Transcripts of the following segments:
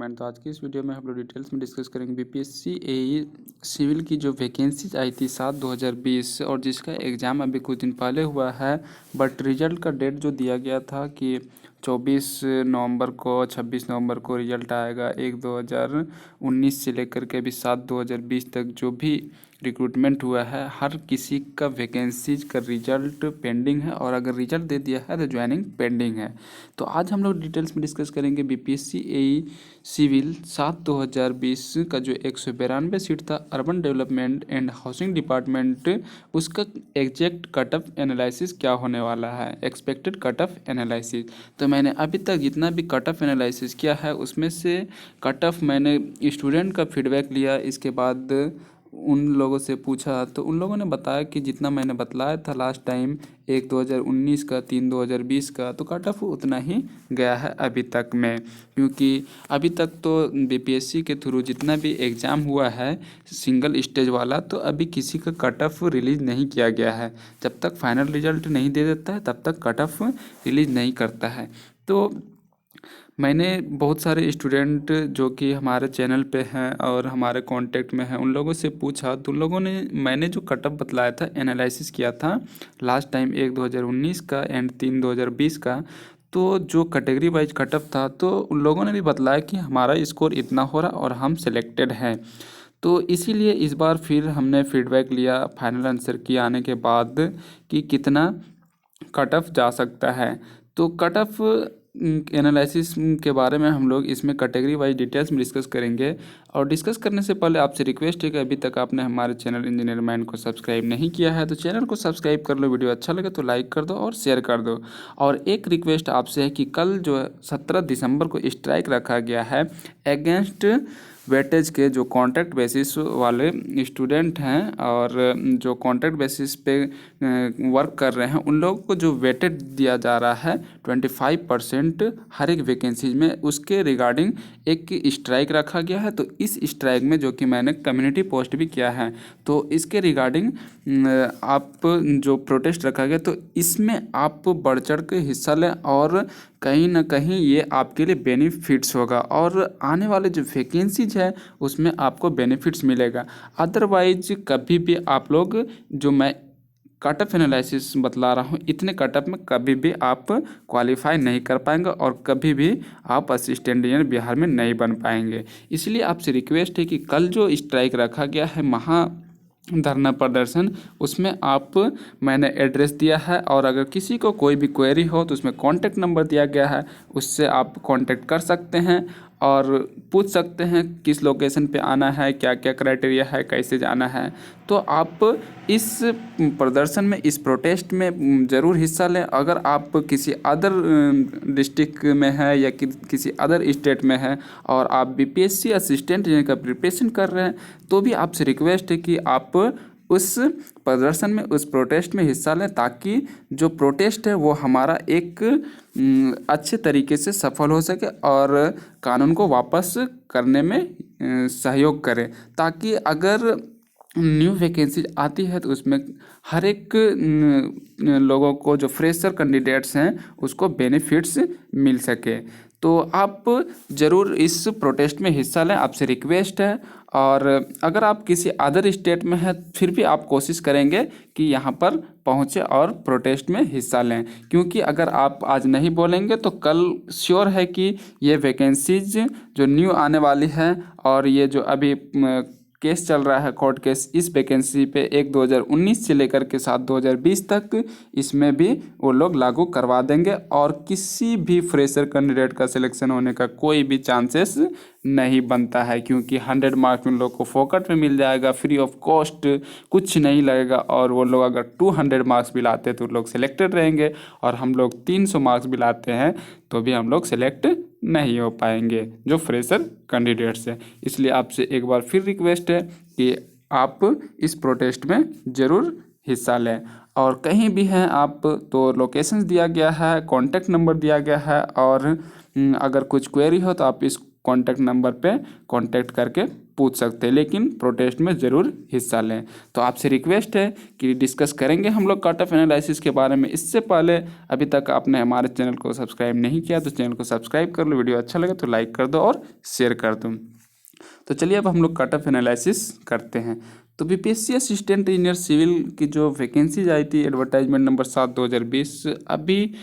इंजीनियरमैन। तो आज की इस वीडियो में हम लोग डिटेल्स में डिस्कस करेंगे बीपीएससी एई सिविल की जो वैकेंसीज आई थी 7/2020 और जिसका एग्ज़ाम अभी कुछ दिन पहले हुआ है, बट रिजल्ट का डेट जो दिया गया था कि 24 नवंबर को 26 नवंबर को रिजल्ट आएगा। 1/2019 से लेकर के अभी 7/2020 तक जो भी रिक्रूटमेंट हुआ है, हर किसी का वैकेंसीज का रिजल्ट पेंडिंग है और अगर रिजल्ट दे दिया है तो ज्वाइनिंग पेंडिंग है। तो आज हम लोग डिटेल्स में डिस्कस करेंगे बीपीएससी एई सिविल 7/2020 का जो 192 सीट था urban development and housing department, उसका एग्जैक्ट कट ऑफ एनालिसिस क्या होने वाला है, एक्सपेक्टेड कट ऑफ एनालिसिस। तो मैंने अभी तक जितना भी कट ऑफ एनालिसिस किया है उसमें से कट ऑफ मैंने स्टूडेंट का फीडबैक लिया, इसके बाद उन लोगों से पूछा तो उन लोगों ने बताया कि जितना मैंने बतलाया था लास्ट टाइम 1/2019 का 3/2020 का, तो कट ऑफ उतना ही गया है अभी तक में। क्योंकि अभी तक तो बीपीएससी के थ्रू जितना भी एग्ज़ाम हुआ है सिंगल स्टेज वाला, तो अभी किसी का कट ऑफ रिलीज़ नहीं किया गया है। जब तक फाइनल रिजल्ट नहीं दे देता है तब तक कट ऑफ रिलीज़ नहीं करता है। तो मैंने बहुत सारे स्टूडेंट जो कि हमारे चैनल पे हैं और हमारे कांटेक्ट में हैं, उन लोगों से पूछा तो उन लोगों ने मैंने जो कट ऑफ बतलाया था, एनालिसिस किया था लास्ट टाइम 1/2019 का एंड 3/2020 का, तो जो कैटेगरी वाइज कट ऑफ था तो उन लोगों ने भी बतलाया कि हमारा स्कोर इतना हो रहा और हम सिलेक्टेड हैं। तो इसीलिए इस बार फिर हमने फीडबैक लिया फाइनल आंसर की आने के बाद कि कितना कट ऑफ जा सकता है। तो कट ऑफ एनालिसिस के बारे में हम लोग इसमें कैटेगरी वाइज डिटेल्स में डिस्कस करेंगे। और डिस्कस करने से पहले आपसे रिक्वेस्ट है कि अभी तक आपने हमारे चैनल इंजीनियर माइंड को सब्सक्राइब नहीं किया है तो चैनल को सब्सक्राइब कर लो, वीडियो अच्छा लगे तो लाइक कर दो और शेयर कर दो। और एक रिक्वेस्ट आपसे है कि कल जो 17 दिसंबर को स्ट्राइक रखा गया है अगेंस्ट वेटेज के जो कॉन्ट्रैक्ट बेसिस वाले स्टूडेंट हैं और जो कॉन्ट्रैक्ट बेसिस पे वर्क कर रहे हैं, उन लोगों को जो वेटेज दिया जा रहा है 25% हर एक वैकेंसीज में, उसके रिगार्डिंग एक स्ट्राइक रखा गया है। तो इस स्ट्राइक में जो कि मैंने कम्युनिटी पोस्ट भी किया है, तो इसके रिगार्डिंग आप जो प्रोटेस्ट रखा गया तो इसमें आप बढ़ चढ़ के हिस्सा लें और कहीं ना कहीं ये आपके लिए बेनिफिट्स होगा और आने वाले जो वैकेंसीज है उसमें आपको बेनिफिट्स मिलेगा। अदरवाइज कभी भी आप लोग, जो मैं कट ऑफ एनालिसिस बतला रहा हूँ, इतने कट ऑफ में कभी भी आप क्वालिफाई नहीं कर पाएंगे और कभी भी आप असिस्टेंट इंजीनियर बिहार में नहीं बन पाएंगे। इसलिए आपसे रिक्वेस्ट है कि कल जो स्ट्राइक रखा गया है महा धरना प्रदर्शन, उसमें आप मैंने एड्रेस दिया है और अगर किसी को कोई भी क्वेरी हो तो उसमें कॉन्टैक्ट नंबर दिया गया है, उससे आप कॉन्टैक्ट कर सकते हैं और पूछ सकते हैं किस लोकेशन पे आना है, क्या क्या क्राइटेरिया है, कैसे जाना है। तो आप इस प्रदर्शन में, इस प्रोटेस्ट में ज़रूर हिस्सा लें। अगर आप किसी अदर डिस्ट्रिक्ट में है या किसी अदर स्टेट में है और आप बीपीएससी असिस्टेंट का प्रिपरेशन कर रहे हैं, तो भी आपसे रिक्वेस्ट है कि आप उस प्रदर्शन में, उस प्रोटेस्ट में हिस्सा लें, ताकि जो प्रोटेस्ट है वो हमारा एक अच्छे तरीके से सफल हो सके और कानून को वापस करने में सहयोग करें, ताकि अगर न्यू वैकेंसी आती है तो उसमें हर एक लोगों को, जो फ्रेशर कैंडिडेट्स हैं, उसको बेनिफिट्स मिल सके। तो आप ज़रूर इस प्रोटेस्ट में हिस्सा लें, आपसे रिक्वेस्ट है। और अगर आप किसी अदर स्टेट में हैं फिर भी आप कोशिश करेंगे कि यहाँ पर पहुँचे और प्रोटेस्ट में हिस्सा लें, क्योंकि अगर आप आज नहीं बोलेंगे तो कल श्योर है कि ये वैकेंसीज जो न्यू आने वाली है और ये जो अभी केस चल रहा है कोर्ट केस, इस वैकेंसी पे 1/2019 से लेकर के 7/2020 तक, इसमें भी वो लोग लागू करवा देंगे और किसी भी फ्रेशर कैंडिडेट का सिलेक्शन होने का कोई भी चांसेस नहीं बनता है, क्योंकि 100 मार्क्स उन लोग को फोकट में मिल जाएगा, फ्री ऑफ कॉस्ट, कुछ नहीं लगेगा। और वो लोग अगर 200 मार्क्स भी लाते हैं तो लोग सिलेक्टेड रहेंगे और हम लोग 300 मार्क्स भी लाते हैं तो भी हम लोग सिलेक्ट नहीं हो पाएंगे जो फ्रेशर कैंडिडेट्स हैं। इसलिए आपसे एक बार फिर रिक्वेस्ट है कि आप इस प्रोटेस्ट में ज़रूर हिस्सा लें। और कहीं भी हैं आप तो लोकेशंस दिया गया है, कॉन्टैक्ट नंबर दिया गया है और अगर कुछ क्वेरी हो तो आप इस कॉन्टैक्ट नंबर पे कॉन्टैक्ट करके पूछ सकते हैं, लेकिन प्रोटेस्ट में ज़रूर हिस्सा लें। तो आपसे रिक्वेस्ट है कि डिस्कस करेंगे हम लोग कट ऑफ एनालिसिस के बारे में। इससे पहले अभी तक आपने हमारे चैनल को सब्सक्राइब नहीं किया तो चैनल को सब्सक्राइब कर लो, वीडियो अच्छा लगे तो लाइक कर दो और शेयर कर दो। तो चलिए अब हम लोग कट ऑफ एनालिसिस करते हैं। तो बीपीएससी असिस्टेंट इंजीनियर सिविल की जो वैकेंसीज आई थी, एडवर्टाइजमेंट नंबर 7/2020, अभी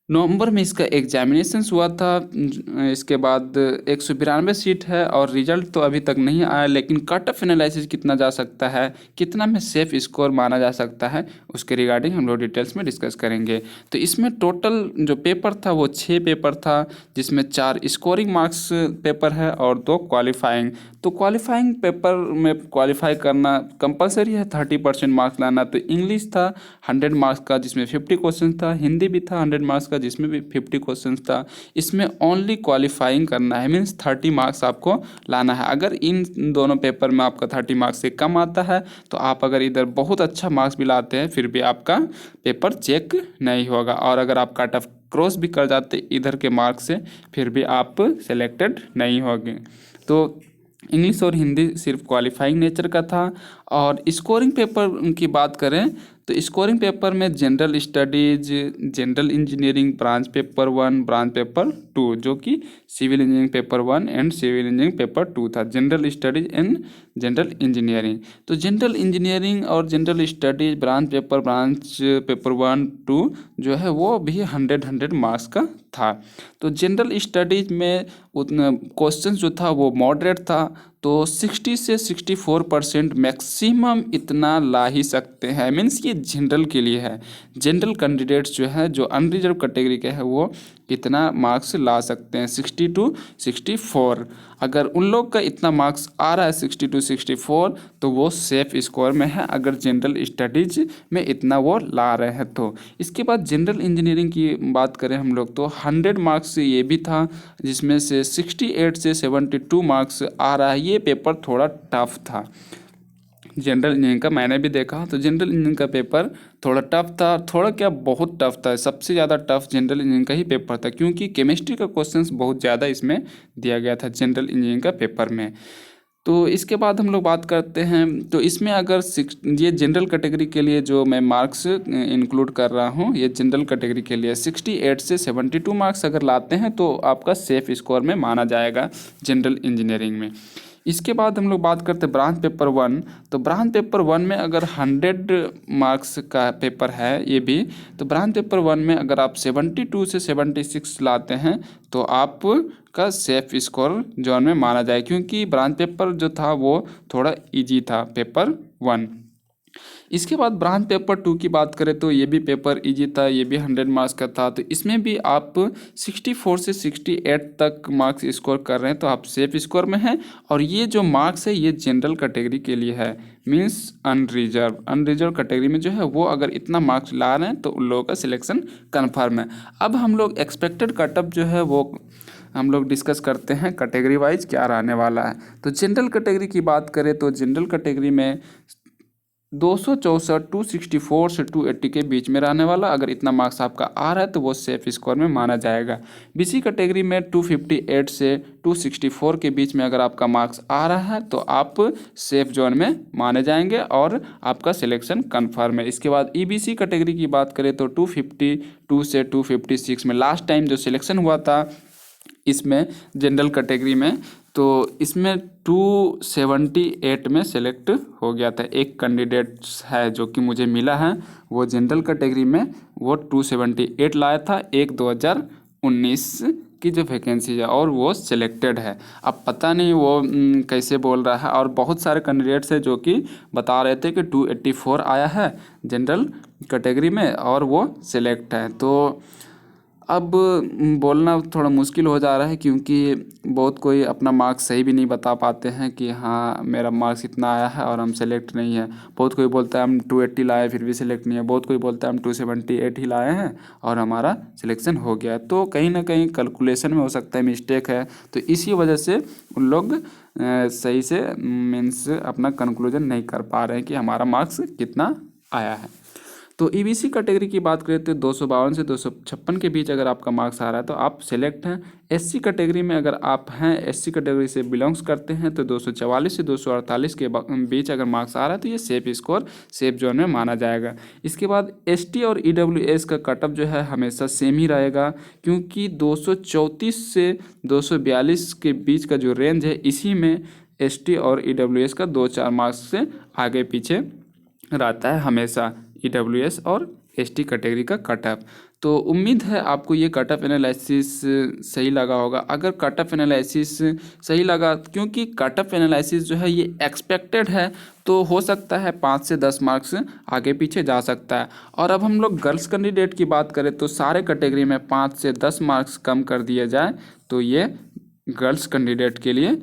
नवंबर में इसका एग्जामिनेशन हुआ था। इसके बाद 192 सीट है और रिजल्ट तो अभी तक नहीं आया, लेकिन कट ऑफ एनालिसिस कितना जा सकता है, कितना में सेफ स्कोर माना जा सकता है, उसके रिगार्डिंग हम लोग डिटेल्स में डिस्कस करेंगे। तो इसमें टोटल जो पेपर था वो 6 पेपर था, जिसमें 4 स्कोरिंग मार्क्स पेपर है और 2 क्वालिफाइंग। तो क्वालिफाइंग पेपर में क्वालिफाई करना कंपलसरी है, 30% मार्क्स लाना। तो इंग्लिश था 100 मार्क्स का, जिसमें 50 क्वेश्चन था। हिंदी भी था 100 मार्क्स का, जिसमें भी 50 क्वेश्चन था। इसमें ओनली क्वालिफाइंग करना है, मीन्स 30 मार्क्स आपको लाना है। अगर इन दोनों पेपर में आपका 30 मार्क्स से कम आता है तो आप अगर इधर बहुत अच्छा मार्क्स भी लाते हैं फिर भी आपका पेपर चेक नहीं होगा, और अगर आप कट ऑफ क्रॉस भी कर जाते इधर के मार्क्स से फिर भी आप सेलेक्टेड नहीं होंगे। तो इंग्लिश और हिंदी सिर्फ क्वालिफाइंग नेचर का था। और स्कोरिंग पेपर की बात करें तो स्कोरिंग पेपर में general studies, general engineering branch paper 1, branch paper 2, जो कि civil engineering paper 1 and civil engineering paper 2 था, general studies and general engineering. तो जनरल इंजीनियरिंग और जनरल स्टडीज ब्रांच पेपर 1, 2 जो है वो भी 100 मार्क्स का था। तो जनरल स्टडीज में उतना क्वेश्चन जो था वो मॉडरेट था, तो 60 से 64% मैक्सिमम इतना ला ही सकते हैं। मीन्स ये जनरल के लिए है, जनरल कैंडिडेट्स जो है जो अनरिजर्व कैटेगरी के हैं वो इतना मार्क्स ला सकते हैं, 60 to 64। अगर उन लोग का इतना मार्क्स आ रहा है 60 to 64 तो वो सेफ स्कोर में है, अगर जनरल स्टडीज में इतना वो ला रहे हैं तो। इसके बाद जनरल इंजीनियरिंग की बात करें हम लोग तो 100 मार्क्स ये भी था, जिसमें से 68 से 72 मार्क्स आ रहा है। ये पेपर थोड़ा टफ था जनरल इंजीनियरिंग का, मैंने भी देखा तो जनरल इंजीनियरिंग का पेपर थोड़ा टफ था। थोड़ा क्या, बहुत टफ था। सबसे ज़्यादा टफ जनरल इंजीनियरिंग का ही पेपर था, क्योंकि केमिस्ट्री का क्वेश्चंस बहुत ज़्यादा इसमें दिया गया था जनरल इंजीनियरिंग का पेपर में। तो इसके बाद हम लोग बात करते हैं, तो इसमें अगर ये जनरल कैटेगरी के लिए जो मैं मार्क्स इंक्लूड कर रहा हूँ, ये जनरल कैटेगरी के लिए 68 से 72 मार्क्स अगर लाते हैं तो आपका सेफ स्कोर में माना जाएगा जनरल इंजीनियरिंग में। इसके बाद हम लोग बात करते हैं ब्रांच पेपर 1। तो ब्रांच पेपर 1 में अगर 100 मार्क्स का पेपर है ये भी, तो ब्रांच पेपर 1 में अगर आप 72 से 76 लाते हैं तो आप का सेफ स्कोर जोन में माना जाए, क्योंकि ब्रांच पेपर जो था वो थोड़ा इजी था पेपर 1। इसके बाद ब्रांच पेपर 2 की बात करें तो ये भी पेपर इजी था, ये भी 100 मार्क्स का था। तो इसमें भी आप 64 से 68 तक मार्क्स स्कोर कर रहे हैं तो आप सेफ स्कोर में हैं। और ये जो मार्क्स है ये जनरल कैटेगरी के लिए है, मीन्स अनरिजर्व कैटेगरी में जो है वो अगर इतना मार्क्स ला रहे हैं तो उन लोगों का सिलेक्शन कन्फर्म है। अब हम लोग एक्सपेक्टेड कटअप जो है वो हम लोग डिस्कस करते हैं कैटेगरी वाइज क्या रहने वाला है। तो जनरल कैटेगरी की बात करें तो जनरल कैटेगरी में 264 264 से 280 के बीच में रहने वाला, अगर इतना मार्क्स आपका आ रहा है तो वो सेफ स्कोर में माना जाएगा। बीसी कैटेगरी में 258 से 264 के बीच में अगर आपका मार्क्स आ रहा है तो आप सेफ जोन में माने जाएंगे और आपका सिलेक्शन कन्फर्म है। इसके बाद ईबीसी कैटेगरी की बात करें तो 252 से 256 में लास्ट टाइम जो सिलेक्शन हुआ था इसमें जनरल कैटेगरी में, तो इसमें 278 में सेलेक्ट हो गया था। एक कैंडिडेट्स है जो कि मुझे मिला है, वो जनरल कैटेगरी में वो 278 लाया था, एक 2019 की जो वैकेंसी है और वो सिलेक्टेड है। अब पता नहीं वो कैसे बोल रहा है, और बहुत सारे कैंडिडेट्स हैं जो कि बता रहे थे कि 284 आया है जनरल कैटेगरी में और वो सिलेक्ट है। तो अब बोलना थोड़ा मुश्किल हो जा रहा है, क्योंकि बहुत कोई अपना मार्क्स सही भी नहीं बता पाते हैं कि हाँ मेरा मार्क्स इतना आया है और हम सेलेक्ट नहीं है। बहुत कोई बोलता है हम 280 लाए फिर भी सिलेक्ट नहीं है, बहुत कोई बोलता है हम 278 ही लाए हैं और हमारा सिलेक्शन हो गया। तो कहीं ना कहीं कैलकुलेशन में हो सकता है मिस्टेक है, तो इसी वजह से उन लोग सही से मीन्स अपना कंक्लूजन नहीं कर पा रहे हैं कि हमारा मार्क्स कितना आया है। तो ईबीसी कैटेगरी की बात करें तो 252 से 256 के बीच अगर आपका मार्क्स आ रहा है तो आप सेलेक्ट हैं। एससी कैटेगरी में अगर आप हैं, एससी कैटेगरी से बिलोंग्स करते हैं, तो 244 से 248 के बीच अगर मार्क्स आ रहा है तो ये सेफ स्कोर, सेफ जोन में माना जाएगा। इसके बाद एसटी और ईडब्ल्यूएस का कटअप जो है हमेशा सेम ही रहेगा, क्योंकि 234 से 242 के बीच का जो रेंज है इसी में एसटी और ईडब्ल्यूएस का 2-4 मार्क्स से आगे पीछे रहता है हमेशा ईडब्ल्यूएस और एसटी कैटेगरी का कटअप। तो उम्मीद है आपको ये कटअप एनालिसिस सही लगा होगा। अगर कटअप एनालिसिस सही लगा, क्योंकि कटअप एनालिसिस जो है ये एक्सपेक्टेड है, तो हो सकता है 5 से 10 मार्क्स आगे पीछे जा सकता है। और अब हम लोग गर्ल्स कैंडिडेट की बात करें तो सारे कैटेगरी में 5 से 10 मार्क्स कम कर दिए जाए तो ये गर्ल्स कैंडिडेट के लिए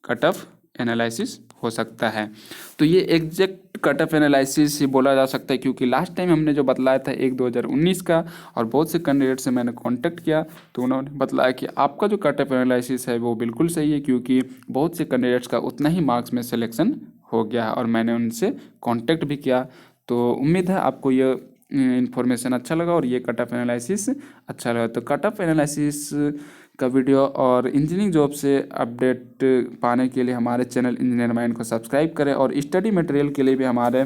कटअप एनालिसिस हो सकता है। तो ये एग्जैक्ट कटअप एनालिसिस ही बोला जा सकता है, क्योंकि लास्ट टाइम हमने जो बतलाया था 2019 का, और बहुत से कैंडिडेट से मैंने कांटेक्ट किया तो उन्होंने बतलाया कि आपका जो कटअप एनालिसिस है वो बिल्कुल सही है, क्योंकि बहुत से कैंडिडेट्स का उतना ही मार्क्स में सिलेक्शन हो गया है और मैंने उनसे कांटेक्ट भी किया। तो उम्मीद है आपको ये इन्फॉर्मेशन अच्छा लगा और ये कटअप एनालिसिस अच्छा लगा। तो कटअप एनालिसिस का वीडियो और इंजीनियरिंग जॉब से अपडेट पाने के लिए हमारे चैनल इंजीनियर माइंड को सब्सक्राइब करें, और स्टडी मटेरियल के लिए भी हमारे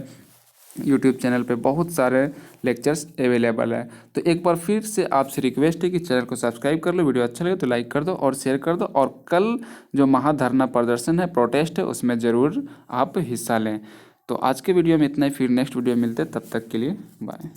यूट्यूब चैनल पे बहुत सारे लेक्चर्स अवेलेबल है। तो एक बार फिर से आपसे रिक्वेस्ट है कि चैनल को सब्सक्राइब कर लो, वीडियो अच्छा लगे तो लाइक कर दो और शेयर कर दो, और कल जो महाधरना प्रदर्शन है, प्रोटेस्ट है, उसमें ज़रूर आप हिस्सा लें। तो आज के वीडियो में इतना ही, फिर नेक्स्ट वीडियो मिलते हैं, तब तक के लिए बाय।